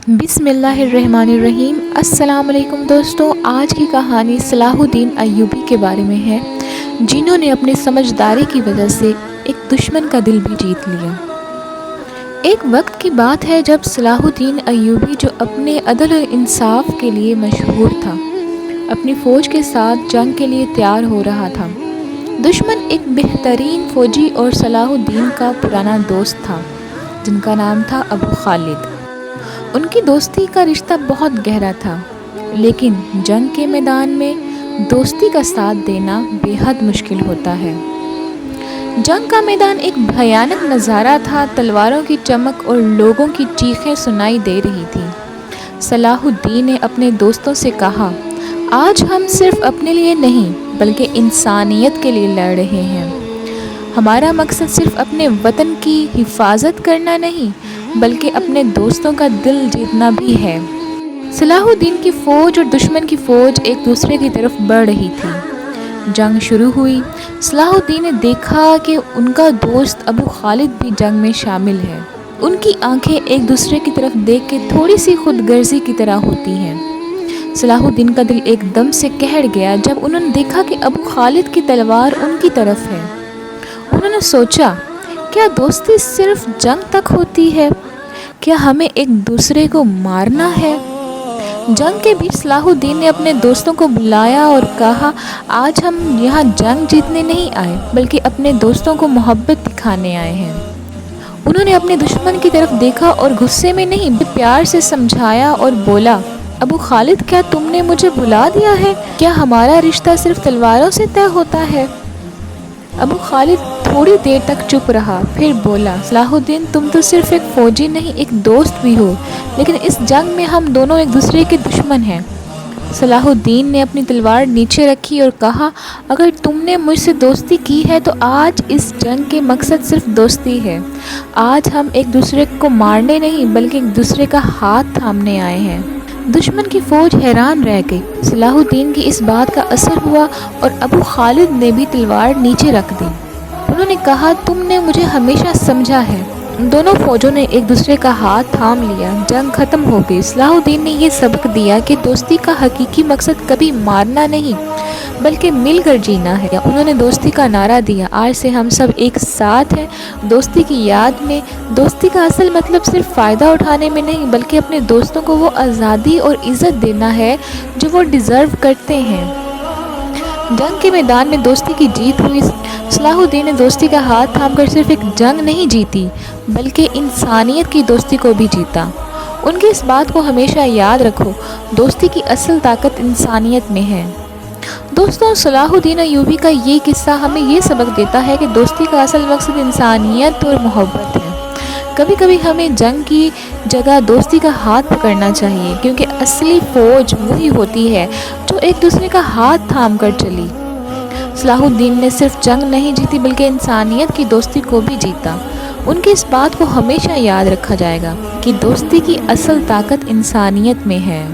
بسم اللہ الرحمن الرحیم۔ السلام علیکم دوستو، آج کی کہانی صلاح الدین ایوبی کے بارے میں ہے، جنہوں نے اپنی سمجھداری کی وجہ سے ایک دشمن کا دل بھی جیت لیا۔ ایک وقت کی بات ہے جب صلاح الدین ایوبی، جو اپنے عدل و انصاف کے لیے مشہور تھا، اپنی فوج کے ساتھ جنگ کے لیے تیار ہو رہا تھا۔ دشمن ایک بہترین فوجی اور صلاح الدین کا پرانا دوست تھا، جن کا نام تھا ابو خالد۔ ان کی دوستی کا رشتہ بہت گہرا تھا، لیکن جنگ کے میدان میں دوستی کا ساتھ دینا بے حد مشکل ہوتا ہے۔ جنگ کا میدان ایک بھیانک نظارہ تھا، تلواروں کی چمک اور لوگوں کی چیخیں سنائی دے رہی تھی۔ صلاح الدین نے اپنے دوستوں سے کہا، آج ہم صرف اپنے لیے نہیں بلکہ انسانیت کے لیے لڑ رہے ہیں۔ ہمارا مقصد صرف اپنے وطن کی حفاظت کرنا نہیں بلکہ اپنے دوستوں کا دل جیتنا بھی ہے۔ صلاح الدین کی فوج اور دشمن کی فوج ایک دوسرے کی طرف بڑھ رہی تھی۔ جنگ شروع ہوئی۔ صلاح الدین نے دیکھا کہ ان کا دوست ابو خالد بھی جنگ میں شامل ہے۔ ان کی آنکھیں ایک دوسرے کی طرف دیکھ کے تھوڑی سی خود غرضی کی طرح ہوتی ہیں۔ صلاح الدین کا دل ایک دم سے قہر گیا جب انہوں نے دیکھا کہ ابو خالد کی تلوار ان کی طرف ہے۔ انہوں نے سوچا، کیا دوستی صرف جنگ تک ہوتی ہے؟ کیا ہمیں ایک دوسرے کو مارنا ہے؟ جنگ کے بیچ صلاح الدین نے اپنے دوستوں کو بلایا اور کہا، آج ہم یہاں جنگ جیتنے نہیں آئے بلکہ اپنے دوستوں کو محبت دکھانے آئے ہیں۔ انہوں نے اپنے دشمن کی طرف دیکھا اور غصے میں نہیں پیار سے سمجھایا اور بولا، ابو خالد، کیا تم نے مجھے بلا دیا ہے؟ کیا ہمارا رشتہ صرف تلواروں سے طے ہوتا ہے؟ ابو خالد تھوڑی دیر تک چپ رہا، پھر بولا، صلاح الدین، تم تو صرف ایک فوجی نہیں، ایک دوست بھی ہو، لیکن اس جنگ میں ہم دونوں ایک دوسرے کے دشمن ہیں۔ صلاح الدین نے اپنی تلوار نیچے رکھی اور کہا، اگر تم نے مجھ سے دوستی کی ہے تو آج اس جنگ کے مقصد صرف دوستی ہے۔ آج ہم ایک دوسرے کو مارنے نہیں بلکہ ایک دوسرے کا ہاتھ تھامنے آئے ہیں۔ دشمن کی فوج حیران رہ گئی۔ صلاح الدین کی اس بات کا اثر ہوا اور ابو خالد نے بھی تلوار نیچے رکھ دی۔ انہوں نے کہا، تم نے مجھے ہمیشہ سمجھا ہے۔ دونوں فوجوں نے ایک دوسرے کا ہاتھ تھام لیا، جنگ ختم ہو گئی۔ صلاح الدین نے یہ سبق دیا کہ دوستی کا حقیقی مقصد کبھی مارنا نہیں بلکہ مل کر جینا ہے۔ انہوں نے دوستی کا نعرہ دیا، آج سے ہم سب ایک ساتھ ہیں، دوستی کی یاد میں۔ دوستی کا اصل مطلب صرف فائدہ اٹھانے میں نہیں بلکہ اپنے دوستوں کو وہ آزادی اور عزت دینا ہے جو وہ ڈیزرو کرتے ہیں۔ جنگ کے میدان میں دوستی کی جیت ہوئی۔ صلاح الدین نے دوستی کا ہاتھ تھام کر صرف ایک جنگ نہیں جیتی بلکہ انسانیت کی دوستی کو بھی جیتا۔ ان کی اس بات کو ہمیشہ یاد رکھو، دوستی کی اصل طاقت انسانیت میں ہے۔ دوستوں، صلاح الدین ایوبی کا یہ قصہ ہمیں یہ سبق دیتا ہے کہ دوستی کا اصل مقصد انسانیت اور محبت ہے۔ کبھی کبھی ہمیں جنگ کی جگہ دوستی کا ہاتھ پکڑنا چاہیے، کیونکہ اصلی فوج وہی ہوتی ہے جو ایک دوسرے کا ہاتھ تھام کر چلی۔ صلاح الدین نے صرف جنگ نہیں جیتی بلکہ انسانیت کی دوستی کو بھی جیتا۔ ان کی اس بات کو ہمیشہ یاد رکھا جائے گا کہ دوستی کی اصل طاقت انسانیت میں ہے۔